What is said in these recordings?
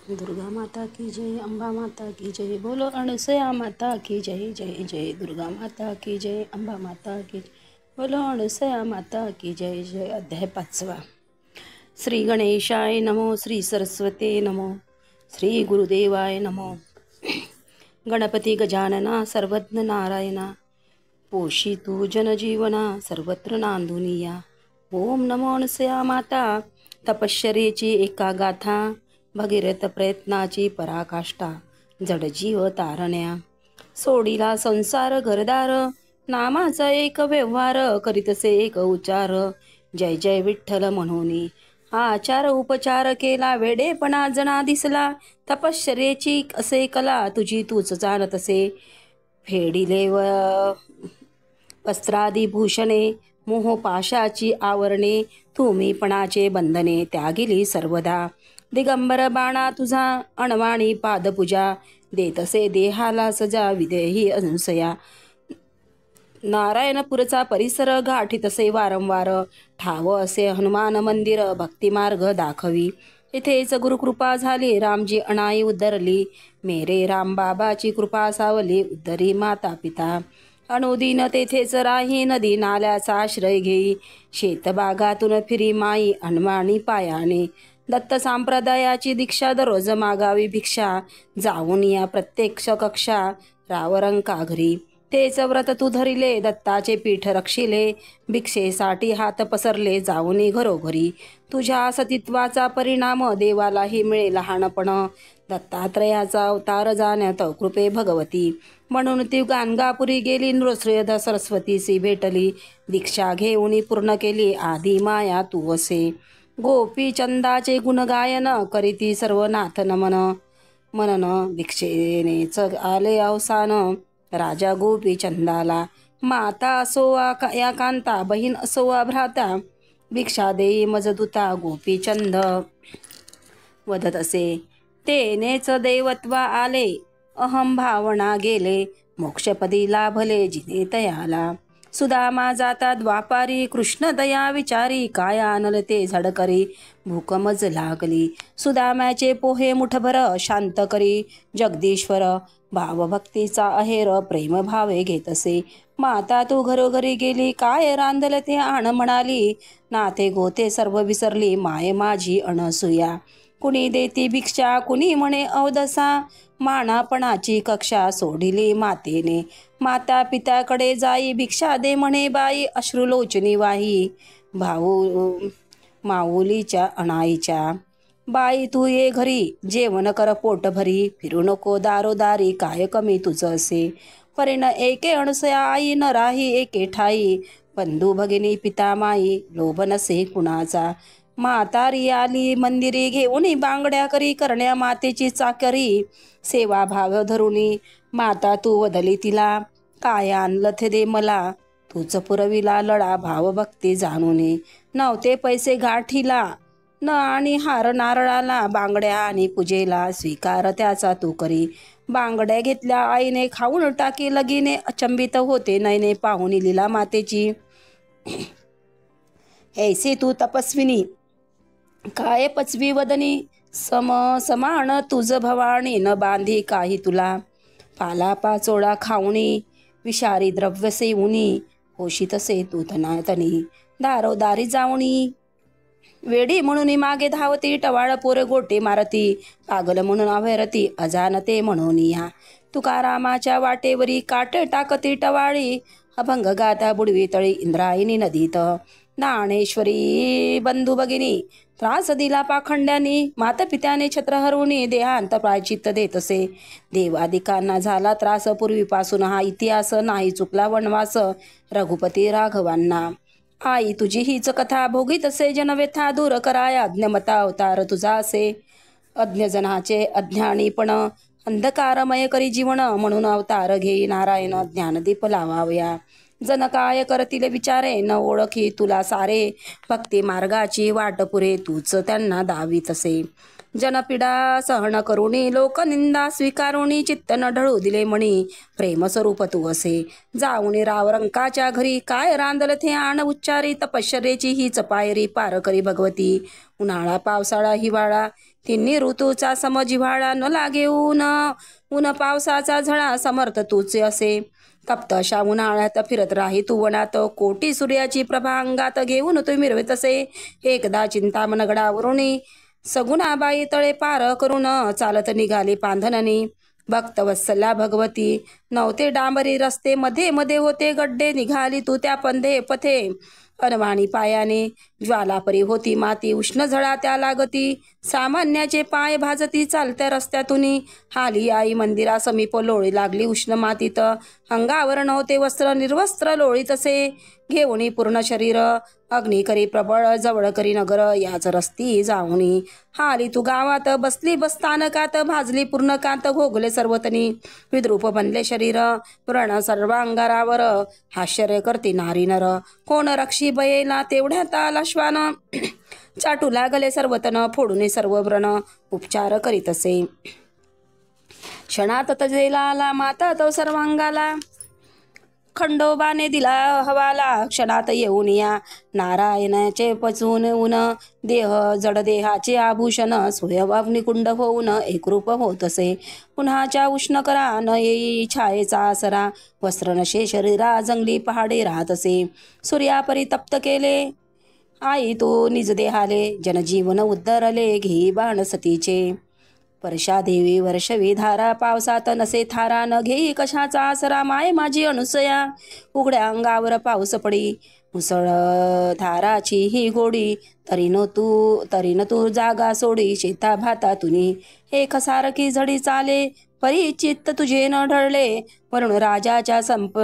दुर्गा माता की जय, अंबा माता की जय, बोलो अणसया माता की जय जय जय. दुर्गा माता की जय, अंबा माता की जय, बोलो अणसया माता की जय जय. अध्याय 5. श्री गणेशाय नमो, श्री सरस्वते नमो, श्री गुरुदेवाय नमो. गणपती गजानना सर्वज्ञ नारायणा, पोषी तू जनजीवना सर्वत्र नांदुनिया. ओम नमो अणसया माता, तपश्चर्येची एका गाथा, भगीरथ प्रयत्नाची पराकाष्ठा, जडजीव तारण्या. सोडीला संसार घरदार, नामाचा एक व्यवहार, करीतसे एक उच्चार, जय जय विठ्ठल म्हणूनी. आचार उपचार केला, वेडेपणा जना दिसला, तपश्चर्येची असे कला, तुझी तूच जाणतसे. फेडिले वस्त्रादी भूषणे, मोहपाशाची आवरणे, तुम्हीपणाचे बंधने त्यागिली सर्वदा. दिगंबर बाणा तुझा, अणवाणी पादपूजा, देतसे देहाला सजा, विदेही अनसया. नारायणपूरचा परिसर गाठीतसे वारंवार, ठाव असे हनुमान मंदिर, भक्तिमार्ग दाखवी. इथेच गुरुकृपा झाली, रामजी अणाई उद्धरली, मेरे रामबाबाची कृपा सावली, उद्धरी माता पिता. अनुदिन तेथेच राही, नदी नाल्याचा आश्रय घेई, शेतबागातून फिरी माई, अनवाणी पायाने. दत्त संप्रदायाची दीक्षा, दररोज मागावी भिक्षा, जाऊन या प्रत्यक्ष कक्षा, रावरंका घरी. तेच व्रत तू धरिले, दत्ताचे पीठ रक्षिले, भिक्षेसाठी हात पसरले, जाऊनी घरोघरी. तुझ्या सतीत्वाचा परिणाम देवालाही मिळे लहानपण, दत्तात्रयाचा अवतार जाण्यात कृपे भगवती. म्हणून ती गाणगापुरी गेली, नृसिंह सरस्वतीसी भेटली, दीक्षा घेऊन पूर्ण केली, आधी माया तू असे. गोपी चंदाचे गुणगायन, करीती सर्वनाथ नमन, मनन भिक्षेनेच आले अवसान, राजा गोपी चंदाला. माता असोवा या कांता, बहीण असोवा भ्राता, भिक्षा देई मजदूता, गोपीचंद वदत असे. तेनेच देवत्वा आले, अहम भावना गेले, मोक्षपदी लाभले जिने तयाला. सुदामा जाता द्वापारी, कृष्ण दया विचारी, काय आणल ते झडकरी, भूक मज लागली. सुदाम्याचे पोहे मुठभर, शांत करी जगदीश्वर, भावभक्तीचा अहेर, प्रेम भावे घेतसे. माता तू घरोघरी गेली, काय रांधल ते आण म्हणाली, नाते गोते सर्व विसरली, माये माझी अनसुया. कुणी देती भिक्षा, कुणी म्हणे अवदसा, मानापणाची कक्षा सोडिली मातेने. माता पित्याकडे जाई, भिक्षा दे म्हणे बाई, अश्रुलोचनी वाही, भाऊ माऊलीच्या अणाईच्या. बाई तू ये घरी, जेवण कर पोट भरी, फिरू नको दारोदारी, काय कमी तुझं असे. परीन एके अणसया आई, न राही एके ठाई, बंधू भगिनी पिता माई, लोभ नसे कुणाचा. म्हातारी आली मंदिरी, घेऊन बांगड्या करी, करण्या मातेची चाकरी, सेवा भाग धरुनी. माता तू वदली तिला, काय आणलं ते दे मला, तूच पुरविला लढा भावभक्ती जाणून. नव्हते पैसे गाठीला, न आणि हार नारळाला, बांगड्या आणि पूजेला, स्वीकार त्याचा तू करी. बांगड्या घेतल्या आईने, खाऊन टाकी लगीने, अचंबित होते नयने पाहुणी लीला मातेची. ऐसे तू तपस्विनी, काय पचवी वदनी, समान तुझ भवानी, न बांधी काही तुला. पाला पाचोळा खाऊनी, विषारी द्रव्य सेवुनी, होशी तसे तू तनी. दारोदारी जाऊनी, वेडी म्हणून मागे धावती, टवाळ पोर गोटे मारती, पागल म्हणून अभैरती, अजानते म्हणून या. तुकारामाच्या वाटेवरी, काट टाकती टवाळी, अभंग गाथा बुडवी तळी, इंद्रायणी नदीत. ज्ञानेश्वरी बंधू भगिनी, त्रास दिला पाखंड्यानी, मातपित्याने छत्र हरवून देहांत प्रायचित्त देतसे. देवादिकांना झाला त्रास पूर्वीपासून, हा इतिहास नाही चुकला वनवास रघुपती राघवांना. आई तुझी हीच कथा, भोगीतसे जनव्यथा, दूर कराया अज्ञमता अवतार तुझा असे. अज्ञजनाचे अज्ञानीपण, अंधकारमय करी जीवन, म्हणून अवतार घेई नारायण, ज्ञानदीप लावावया. जन काय करतील विचारे, न ओळखी तुला सारे, भक्ती मार्गाची वाट पुरे, तूच त्यांना दावीतसे. जनपीडा सहन करुणी, लोकनिंदा स्वीकारुणी, चित्त न ढळू दिले मणी, प्रेमस्वरूप तू असे. जाऊन रावरंकाच्या घरी, काय रांधल ते आण उच्चारी, तपश्चर्येची हीच पायरी, पार करी भगवती. उन्हाळा पावसाळा हिवाळा तिन्ही ऋतूचा समजिव्हाळा न लागे ऊन ऊन पावसाचा झळा समर्थ तूचे असे तप्त अशा उन्हाळ्यात फिरत राही तू वनात कोटी सूर्याची प्रभा अंगात घेऊन तू मिरवे तसे एकदा चिंतामणगडावरुणी सगुणाबाई तळे पार करून चालत निघाली पांधननी भक्तवत्सला भगवती नव्हते डांबरी रस्ते मध्ये मध्ये होते गड्डे निघाली तू त्या पंधे पथे अनवाणी पायाने ज्वालापरी होती माती उष्ण झळा त्या लागती सामान्याचे पाय भाजती चालत्या रस्त्यातून हाली आई मंदिरा समीप लोळी लागली उष्ण मातीत अंगावर नव्हते वस्त्र निर्वस्त्र लोळी तसे घेऊनी पूर्ण शरीर अग्नी करी प्रबळ जवळ करी नगर याच रस्ती जाऊनी हाली तू गावात बसली बसस्थानकात भाजली पूर्ण कांत घोगले सर्वतनी विद्रूप बनले शरीर पुरण सर्वांगारावर हाश्चर्य करते नारी नर कोण रक्षी बयेला तेवढ्यात आला श्वान चाटू लागले सर्वतन फोडून सर्व व्रण उपचार करीत असे क्षणात तजेला आला माता तो सर्वांगाला खंडोबाने दिला हवाला क्षणात येऊन या नारायणाचे पचून ऊन देह जड देहाचे आभूषण स्वयंवाग्नी कुंड होऊन एकरूप होत असे पुन्हाच्या उष्ण करा न येई छायेचा आसरा वस्त्र नशे शरीरा जंगली पहाडे राहत असे सूर्यापरी तप्त केले आई तो निज देहाले जनजीवन उद्धरले घे बाण सतीचे वर्षा देवी वर्षवी धारा पावसात नसे थारा न घेई कशाचा आसरा माय माझी अनुसया उघड्या अंगावर पाऊस पडी मुसळ धाराची ही गोडी तरी न तू जागा सोडी शेता भाता तुनी हे खसारकी झडी चाले परिचित तुझे न ढळले वरुण राजाच्या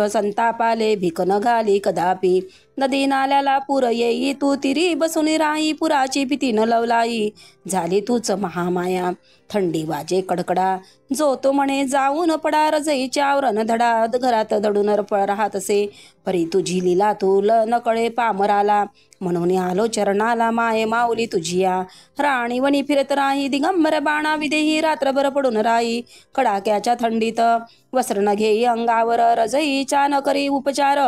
संतापाले भीक न घाली कदापि नदी नाल्याला पूर येई तू तिरी बसून राही पुराची भीती न लवलाई झाली तूच महामाया थंडी वाजे कडकडा जो तो म्हणे जाऊन पडा रजईच्या आवरण धडा घरात दडून राहत असे परी तुझी लीला तू न कळे पामराला म्हणून आलो चरणाला माये माऊली तुझिया राणी वनी फिरत राही दिगंबर बाणा विदेही रात्रभर पडून राही कडाक्याच्या थंडीत वस्त्र न घेई अंगावर रजईच्या न करी उपचार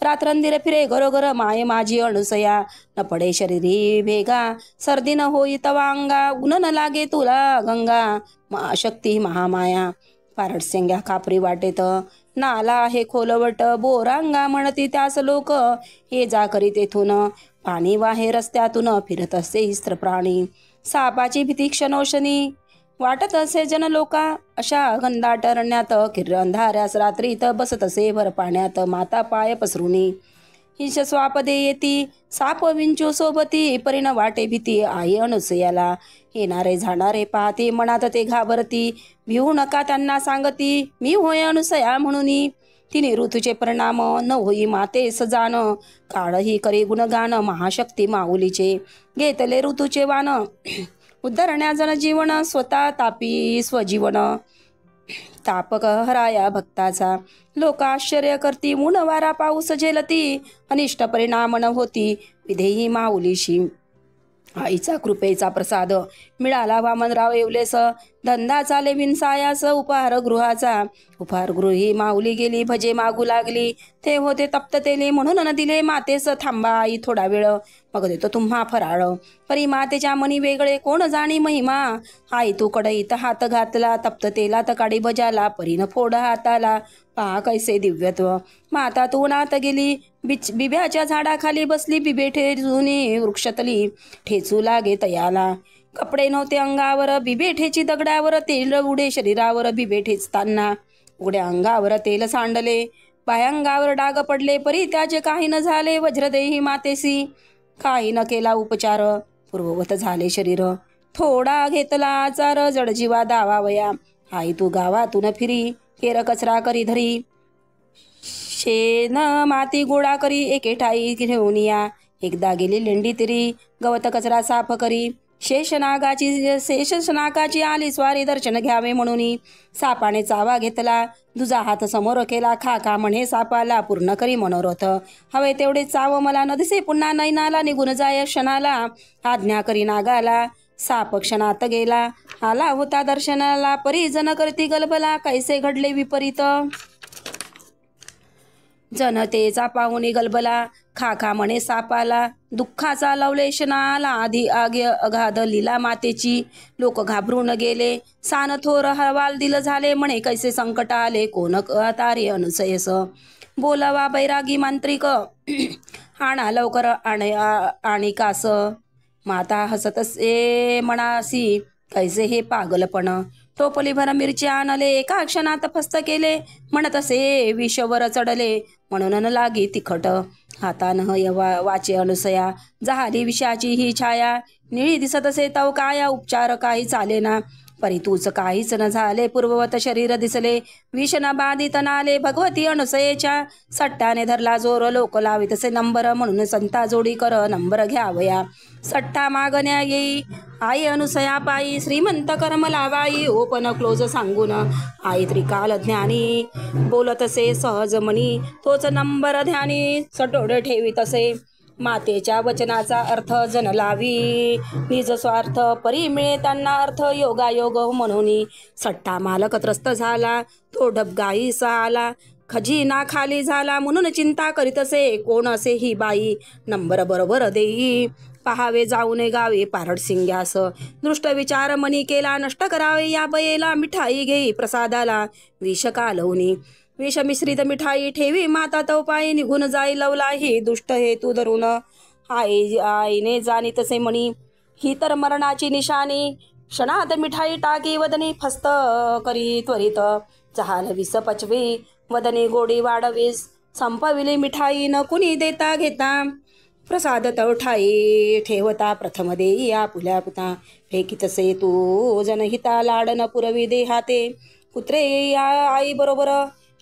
रात्रंदिर फिरे घरोघर माये माझी अनुसया न पडे शरीरी भेगा सर्दी न होई तवा अंगा ऊन न लागे तुला गंगा शक्ती महामाया पारडसेंग्या खापरी वाटेत नाला आहे खोलवट बोरांगा म्हणती त्यास लोक हे जा करी तेथून पाणी वाहे रस्त्यातून फिरत असे हिस्त्र प्राणी सापाची भीती क्षणोशनी वाटत असे जन लोका अशा घनदाट अरण्यात किर अंधाऱ्यास रात्रीत बसत असे भर पाण्यात माता पाय पसरुनी हिश स्वापदे येती साप विंचू सोबती परिण वाटे भीती आई अनुसयाला येणारे जाणारे पाहते मनात ते घाबरती भिवू नका त्यांना सांगती मी होय अनुसया म्हणून तिने ऋतूचे परिणाम न होई माते सजान काळही करी गुणगान महाशक्ती माऊलीचे घेतले ऋतूचे वान उद्धरण्या जन जीवन स्वतः तापी स्वजीवन तापक हराया भक्ताचा लोक आश्चर्य करती ऊन वारा पाऊस झेलती अनिष्ट परिणाम न होती विधेयी माऊलीशी आईचा कृपेचा प्रसाद मिळाला वामनराव येवलेस धंदा चाले विनसायास उपहारगृहाचा उपहारगृही माऊली गेली भजे मागू लागली ते होते तप्ततेले म्हणून न दिले मातेस थांबा आई थोडा वेळ मग देतो तुम्हा फराळ परी मातेच्या मनी वेगळे कोण जाणी महिमा आई तू कडईत हात घातला तप्ततेला तकाडी भजाला परीन फोड हाताला पहा कैसे दिव्यत्व माता तू उन्हात गेली बिब्याच्या झाडाखाली बसली बिबे ठेचून वृक्षतली ठेचू लागे तयाला कपडे नव्हते अंगावर बिबे ठेची दगडावर तेल उडे शरीरावर बिबे ठेचताना उघड्या अंगावर तेल सांडले पायांगावर डाग पडले परी त्याचे काही न झाले वज्रदेही मातेसी काही न केला उपचार पूर्ववत झाले शरीर थोडा घेतला आचार जडजीवा दावावया आई तू गावातून फिरी केर कचरा करी धरी शेण माती गोळा करी एके ठाई घेऊन या एकदा गेली लेंडी तिरी गवत कचरा साफ करी शेषनागाची आली स्वारी दर्शन घ्यावे म्हणून सापाने चावा घेतला दुजा हात समोर केला खा खा म्हणे सापाला पूर्ण करी मनोरथ हवे तेवढे चाव मला न दिसे पुन्हा नैनाला निघून जाय क्षणाला आज्ञा करी नागाला साप क्षणात गेला आला होता दर्शनाला परी जन करती गलबला कैसे घडले विपरीत जनतेचा पाहुणी गलबला खा म्हणे सापाला, दुःखाचा लवलेश ना आला, आधी आगे अगाध लीला मातेची. लोक घाबरून गेले, सान थोर हवाल दिल झाले, म्हणे कैसे संकट आले, कोण तारे अनुसयस. बोलावा बैरागी मांत्रिक, आणा लवकर आणि कास. माता हसतसे म्हणासी, कैसे हे पागलपण. टोपलीभर मिरची आणले, एका क्षणात फस्त केले, म्हणत असे विषवर चढले, म्हणून न लागी तिखट. हातान वाचे अनुसया, झाली विषाची ही छाया. निळी दिसत असे तव काया, उपचार काही चालेना, परी तूच काहीच न झाले, पूर्ववत शरीर दिसले, विष न बाधित नाले. भगवती अनुसयेच्या सट्टाने धरला जोर, लोक लावित असे नंबर, म्हणून संता जोडी कर नंबर घ्यावया. सट्टा मागण्या येई आई अनुसया पायी, श्रीमंत करमला बाई, ओपन क्लोज सांगून. आई त्रिकाल ज्ञानी, बोलत असे सहज मनी, तोच नंबर ध्यानी, सटोडे ठेवीत असे. मातेच्या वचनाचा अर्थ जन लावी, निज स्वार्थ परी मिळे त्यांना अर्थ, योगायोग म्हणून. सट्टा मालक त्रस्त झाला, तो डबगाईसा आला, खजिना खाली झाला, म्हणून चिंता करीत असे, कोण असे ही बाई, नंबर बरोबर देई. पहावे जाऊन गावे पारड सिंग्यास, दृष्ट विचार मनी केला, नष्ट करावे या बयेला. मिठाई घेई प्रसादाला, विष कालवणी, विष मिश्रित मिठाई ठेवी माता तवपाई, निघून जाई लवलाही, दुष्ट हेतू धरून. आईने जाणी तसे म्हणी, ही तर मरणाची निशाणी. क्षणात मिठाई टाकी वदनी, फस्त करी त्वरित, झाल विष पचवी, वदनी गोडी वाढवीस. संपविली मिठाई न कुणी देता घेता, प्रसाद तवठाई ठेवता प्रथम देई आपुल्या पुता. फेकीतसे तू जनहिता, लाडन पुरवी देहाते, कुत्रे आई बरोबर,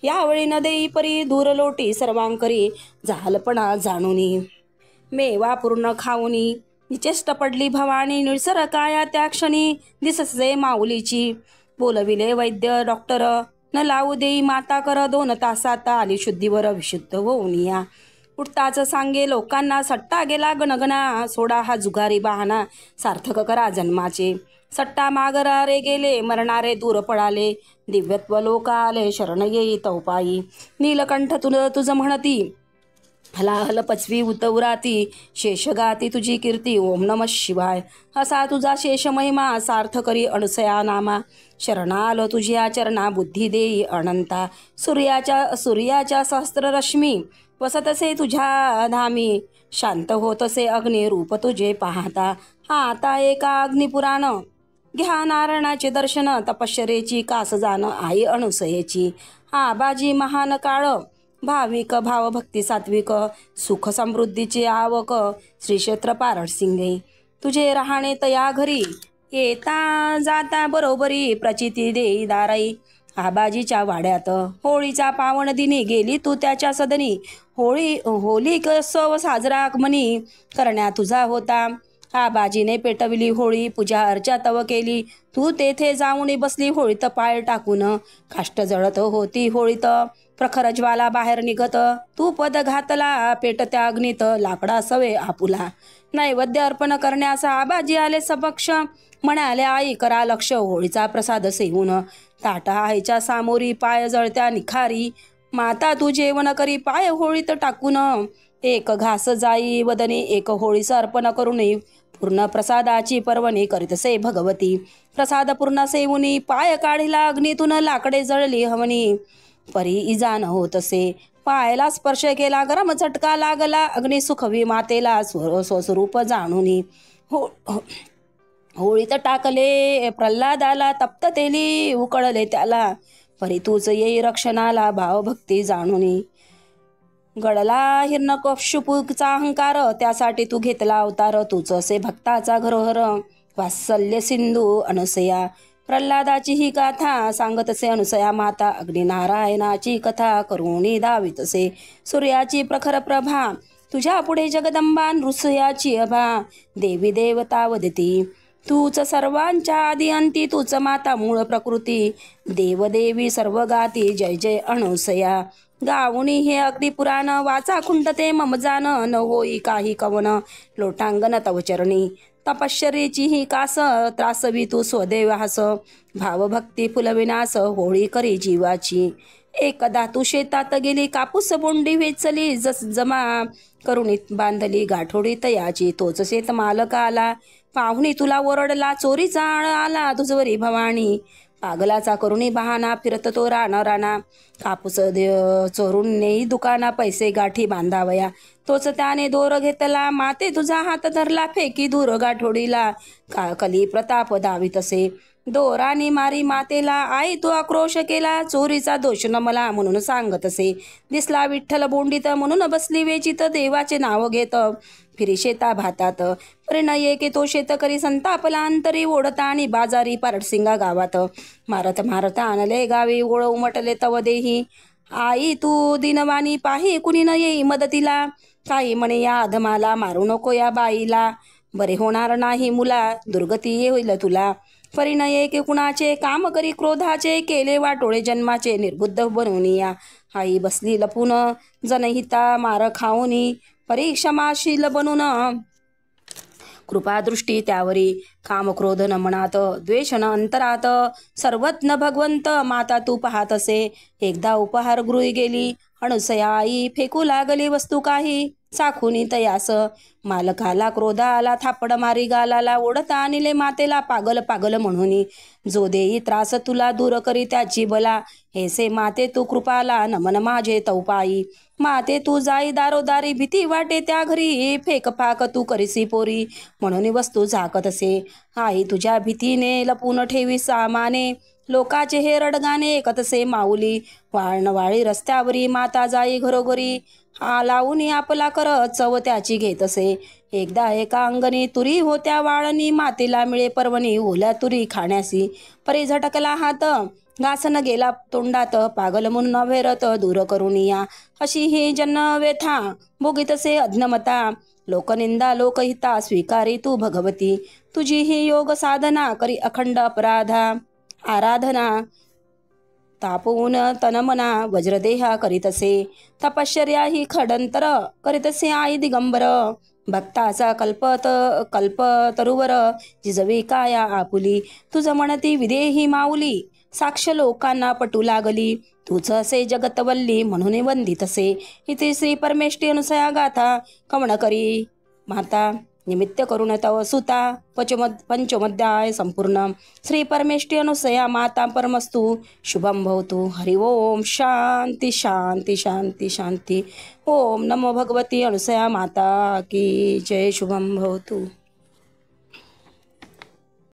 यावेळी न देई परी, दूर लोटी सर्वांकरी, झालपणा जाणुनी. मेवा पूर्ण खाऊनी, निचेष्ट पडली भवानी, निळसर काया त्या क्षणी, दिससे माऊलीची. बोलविले वैद्य डॉक्टर, न लावू देई माता कर, 2 तासात आली शुद्धीवर विशुद्ध होऊन या. उठताच सांगे लोकांना, सट्टा गेला गणगणा, सोडा हा जुगारी बहाणा, सार्थक करा जन्माचे. सट्टा मागरारे गेले, मरणारे दूर पळाले, दिव्यत्व लोक आले, शरण येई तवपाई. नीलकंठ तुझ म्हणती, हलाहल पचवी उतवराती, शेषगाती तुझी कीर्ती, ओम नम शिवाय. असा तुझा शेष महिमा, सार्थ करी अनुसया नामा. शरणालो तुझ्या चरणा, बुद्धी देई अनंता. सूर्याच्या सहस्त्र रश्मी, वसतसे तुझ्या धामी. शांत होतसे अग्नी, रूप तुझे पाहता. हा आता एका अग्निपुराण, घ्या नारायणाचे दर्शन, तपश्चरेची कास जाण आई अनुसयेची. हा बाजी महान काळ, भाविक भावभक्ती सात्विक, सुख समृद्धीची आवक, श्री क्षेत्र पारड सिंगे. तुझे राहणे तया घरी, येता जाता बरोबरी, प्रचिती देई दाराई. आबाजीच्या वाड्यात होळीचा पावन दिनी, गेली तू त्याच्या सदनी. होली कसव साजरा म्हणी, करण्या तुझा होता. आबाजीने पेटविली होळी, पूजा अर्चा तव केली, तू तेथे जाऊन बसली होळीत पाय टाकून. काष्ट जळत होती होळीत, प्रखर ज्वाला बाहेर निघत, तू पद घातला पेटत्या अग्नीत, लाकडा सवे आपुला. नैवेद्य अर्पण करण्यास आबाजी आले सपक्ष, म्हणाले आई करा लक्ष, होळीचा प्रसाद सेवून. ताटा आईच्या सामोरी, पाय जळत्या निखारी, माता तू जेवण करी पाय होळीत टाकून. एक घास जाई वदनी, एक होळीचं अर्पण करून, पूर्ण प्रसादाची पर्वणी करीतसे भगवती. प्रसाद पूर्ण सेवुनी, पाय काढिला अग्नीतून, लाकडे जळली हवनी. परी इजा न होतसे, पायाला स्पर्श केला, गरम चटका लागला, अग्नी सुखवी मातेला, स्वस्वरूप जाणुनी. होळीत टाकले प्रल्हादाला, तप्त तेली उकळले त्याला, परी तूच येई रक्षणाला, भावभक्ती जाणुनी. गडला हिरण्यकश्यपूचा अहंकार, त्यासाठी तू घेतला अवतार, तूच असे भक्ताचा घरोहर, वात्सल्य सिंधू अनुसया. प्रल्हादाची ही गाथा सांगतसे अनुसया माता, अग्निनारायणाची कथा करुणी धावितसे. सूर्याची प्रखर प्रभा, तुझ्या पुढे जगदंबा, नृसयाची अभा, देवी देवता वदती. तूच सर्वांच्या आदी अंती, तूच माता मूळ प्रकृती, देवदेवी सर्व गाती, जय जय अनुसया. गावुनी हे अगदी पुराण, वाचा खुंटते मम जान, न होई काही कवन, लोटांगण तव चरणी. तपश्चर्येची ही कास, त्रासवी तू स्वदेवास, भावभक्ती फुलविनास, होळी करी जीवाची. एकदा तू शेतात गेली, कापूस बोंडी वेचली, जस जमा करुणीत बांधली गाठोडी तयाची. तोच शेत मालक आला, पाहुणी तुला ओरडला, चोरीचा आळ आला तुझवरी भवानी. पागलाचा करुणी बहाना, फिरत तो राणा राणा. कापूस चोरून नेई दुकाना, पैसे गाठी बांधावया. तोच त्याने दोर घेतला, माते तुझा हात धरला, फेकी दूर गाठोडीला. कली प्रताप दावीतसे, दोरानी मारी मातेला. आई तू आक्रोश केला, चोरीचा दोष न मला म्हणून सांगत असे. दिसला विठ्ठल बोंडीत, म्हणून बसली वेचित, देवाचे नाव घेत फिरी शेता भातात. परिणय की तो शेतकरी संतापला अंतरी, ओढता आणि बाजारी पारडसिंगा गावात. मारत मारत आणले गावी, ओळ उमटले तव देही. आई तू दिनवाणी पाही, कुणी न येई मदतीला. काही म्हणे या अधमाला, मारू नको या बाईला. बरे होणार नाही मुला, दुर्गती होईल तुला. परिणय की कुणाचे, काम करी क्रोधाचे, केले वाटोळे जन्माचे, निर्बुद्ध बनवून या. आई बसली लपून, जनहिता मार खाऊनी, परीक्षमाशील बनून. कृपादृष्टी त्यावरी, काम क्रोध न मनात, द्वेष न अंतरात. सर्वज्ञ भगवंत माता तू पाहत असे. एकदा उपहार गृही गेली, अणुसया आई फेकू लागली वस्तू काही, चाखुनी तयास. मालकाला क्रोध आला, थापड मारी गालाला, ओढता आणले मातेला, पागल पागल म्हणून. जो देई त्रास तुला, दूर करी त्याची बला. हेसे माते तू कृपाला, नमन माझे तौपाई. माते तू जाई दारोदारी, भीती वाटे त्या घरी, फेक फाक तू करीसी पोरी, म्हणून वस्तू झाकत असे. आई तुझ्या भीतीने लपून ठेवी सामाने, लोकाचे हे रडगाणे एकतसे माऊली. वाळणवाळी रस्त्यावरी, माता जाई घरोघरी, लावून आपला कर चव त्याची घेत असे. एकदा एका अंगणी तुरी होत्या वाळणी, मातेला मिळे पर्वणी, ओल्या तुरी खाण्यासी. परी झटकला हात, घासन गेला तोंडात, पागल म्हणून अभेरत दूर करून या. अशी ही जन व्यथा भोगीतसे अज्ञमता, लोकनिंदा लोकहिता स्वीकारी तू भगवती. तुझी ही योग साधना, करी अखंड अपराधा आराधना. तापवून तनमना वज्रदेहा करीतसे, तपश्चर्या ही खडंतर करीतसे आई दिगंबर. भक्ताचा कल्प तरुवर, जिजवी काया आपुली, तुझ म्हणती विदेही माऊली. साक्ष लोकांना पटू लागली, तूच असे जगतवल्ली, म्हणून वंदितसे. इथे श्री परमेष्ठी अनुसया गाथा, कवण करी माता निमित्त करुण तव सुता. पंचमोध्याय संपूर्ण. श्री परमेष्ठी अनुसया माता परमस्तु शुभम भवतु. हरि ओम. शांती शांती शांती शांती. ओम नमो भगवती अनुसया माता की जय. शुभम भवतु.